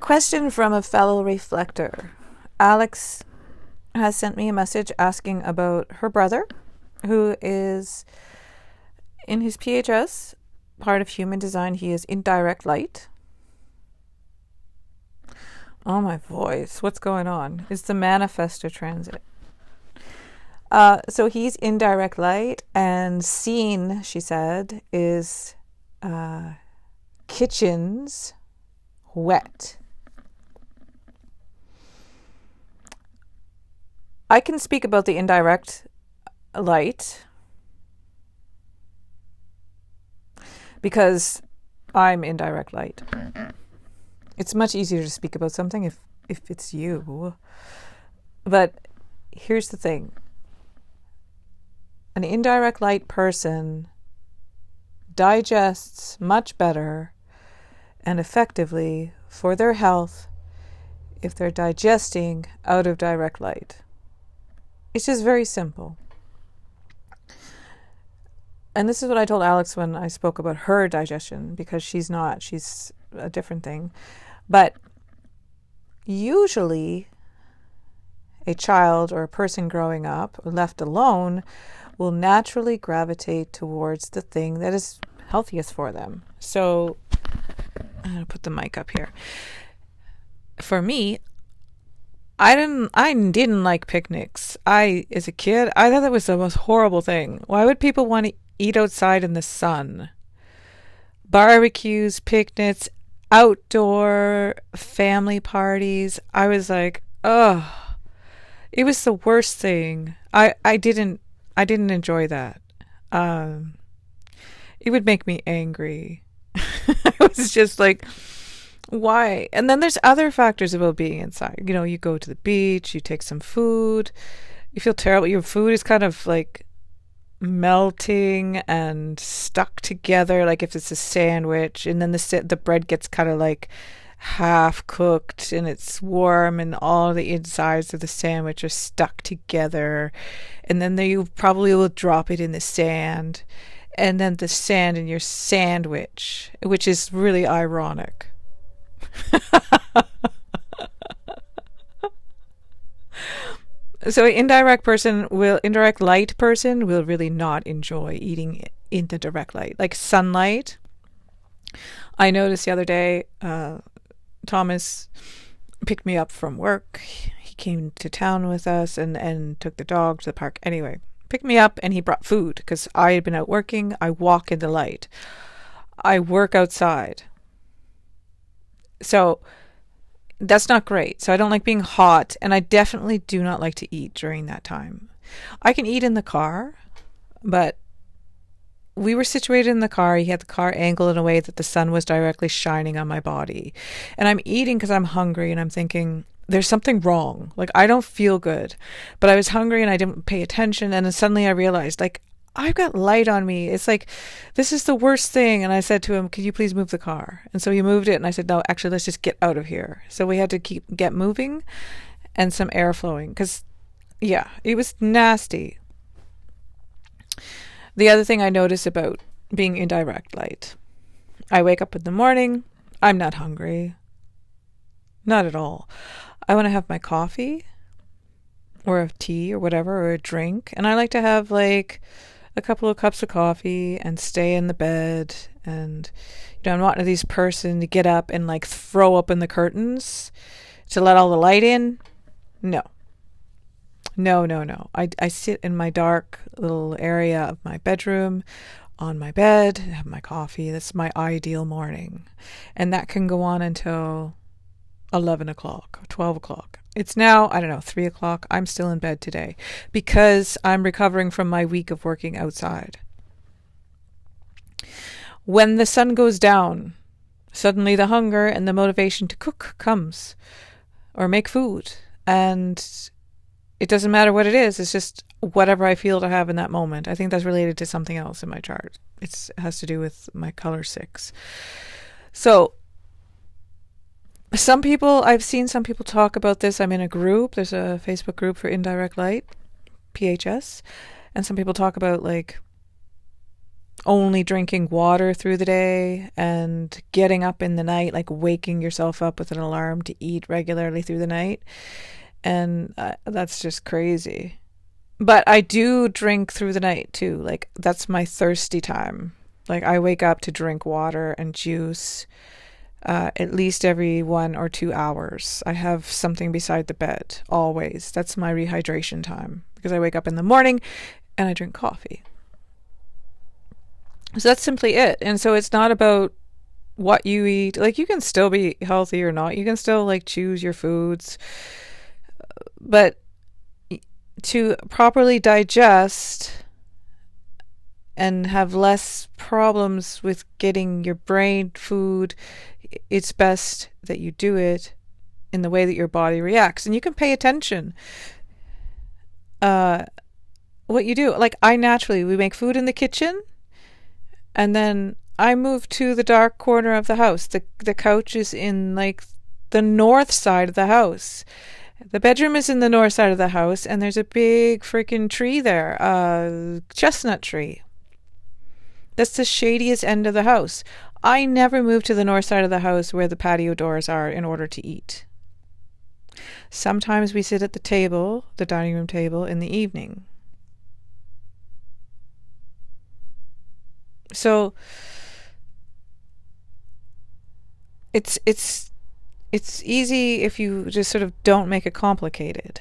Question from a fellow reflector. Alex has sent me a message asking about her brother, who is in his PHS, part of human design. He is indirect light. Oh, my voice. What's going on? It's the manifestor transit. So he's indirect light, and seen, she said, is kitchens wet. I can speak about the indirect light because I'm indirect light. It's much easier to speak about something if it's you. But here's the thing. An indirect light person digests much better and effectively for their health if they're digesting out of direct light. It's just very simple. And this is what I told Alex when I spoke about her digestion, because she's not. She's a different thing. But usually a child or a person growing up, left alone, will naturally gravitate towards the thing that is healthiest for them. So I'm going to put the mic up here. For me, I didn't like picnics. As a kid, I thought that was the most horrible thing. Why would people want to eat outside in the sun? Barbecues, picnics, outdoor family parties. I was like, ugh. It was the worst thing. I didn't enjoy that. It would make me angry. I was just like, why? And then there's other factors about being inside. You know, you go to the beach, you take some food, you feel terrible. Your food is kind of like melting and stuck together, like if it's a sandwich, and then the bread gets kind of like half cooked and it's warm and all the insides of the sandwich are stuck together, and then you probably will drop it in the sand, and then the sand in your sandwich, which is really ironic. So an indirect light person will really not enjoy eating in the direct light. Like sunlight. I noticed the other day, Thomas picked me up from work. He came to town with us and took the dog to the park. Anyway, picked me up and he brought food because I had been out working. I walk in the light. I work outside. So that's not great. So I don't like being hot, and I definitely do not like to eat during that time. I can eat in the car, but we were situated in the car. He had the car angled in a way that the sun was directly shining on my body. And I'm eating because I'm hungry, and I'm thinking, there's something wrong. Like, I don't feel good. But I was hungry and I didn't pay attention, and then suddenly I realized, like, I've got light on me. It's like, this is the worst thing. And I said to him, could you please move the car? And so he moved it. And I said, no, actually, let's just get out of here. So we had to get moving and some air flowing. Because, yeah, it was nasty. The other thing I notice about being indirect light, I wake up in the morning. I'm not hungry. Not at all. I want to have my coffee or a tea or whatever, or a drink. And I like to have like a couple of cups of coffee and stay in the bed. And, I'm not one of these person to get up and like throw open the curtains to let all the light in. No. I sit in my dark little area of my bedroom on my bed, have my coffee. That's my ideal morning. And that can go on until 11 o'clock, 12 o'clock. It's now, 3 o'clock. I'm still in bed today because I'm recovering from my week of working outside. When the sun goes down, suddenly the hunger and the motivation to cook comes or make food. And it doesn't matter what it is. It's just whatever I feel to have in that moment. I think that's related to something else in my chart. It has to do with my color 6. So I've seen some people talk about this. I'm in a group. There's a Facebook group for Indirect Light, PHS. And some people talk about like only drinking water through the day and getting up in the night, like waking yourself up with an alarm to eat regularly through the night. And that's just crazy. But I do drink through the night too. Like, that's my thirsty time. Like, I wake up to drink water and juice at least every 1 or 2 hours. I have something beside the bed, always. That's my rehydration time because I wake up in the morning and I drink coffee. So that's simply it. And so it's not about what you eat. Like, you can still be healthy or not. You can still, like, choose your foods. But to properly digest and have less problems with getting your brain food, it's best that you do it in the way that your body reacts. And you can pay attention what you do. Like, we make food in the kitchen, and then I move to the dark corner of the house. The couch is in, like, the north side of the house. The bedroom is in the north side of the house, and there's a big freaking tree there, a chestnut tree. That's the shadiest end of the house. I never move to the north side of the house where the patio doors are in order to eat. Sometimes we sit at the table, the dining room table, in the evening. So it's easy if you just sort of don't make it complicated.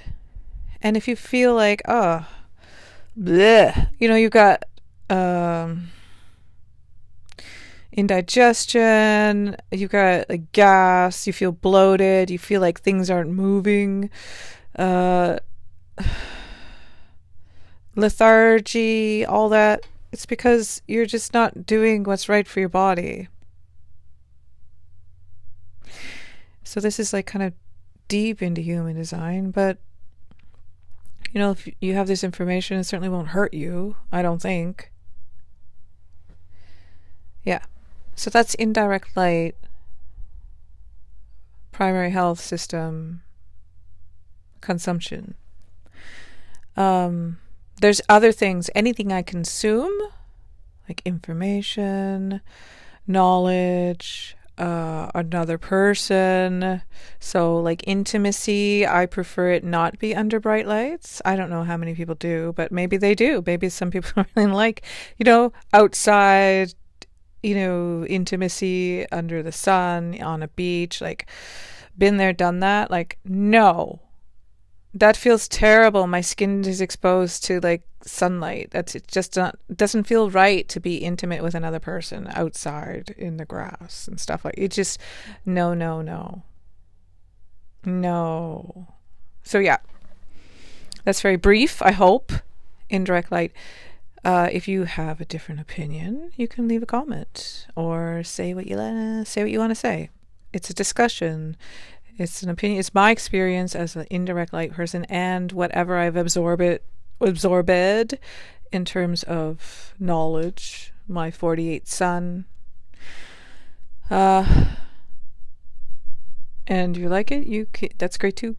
And if you feel like, oh, bleh, you've got indigestion, you've got like gas, you feel bloated, you feel like things aren't moving, lethargy, all that, it's because you're just not doing what's right for your body. So this is like kind of deep into human design, but if you have this information, it certainly won't hurt you, I don't think. Yeah. So that's indirect light, primary health system, consumption. There's other things, anything I consume, like information, knowledge, another person. So like intimacy, I prefer it not be under bright lights. I don't know how many people do, but maybe they do. Maybe some people really like, outside, intimacy under the sun on a beach, like been there, done that. Like, no, that feels terrible. My skin is exposed to like sunlight. It just doesn't feel right to be intimate with another person outside in the grass and stuff like it. Just no. So yeah, that's very brief, I hope. Indirect light. If you have a different opinion, you can leave a comment or say what you want to say. It's a discussion. It's an opinion. It's my experience as an indirect light person and whatever I've absorbed in terms of knowledge. My 48th sun. And you like it? That's great too.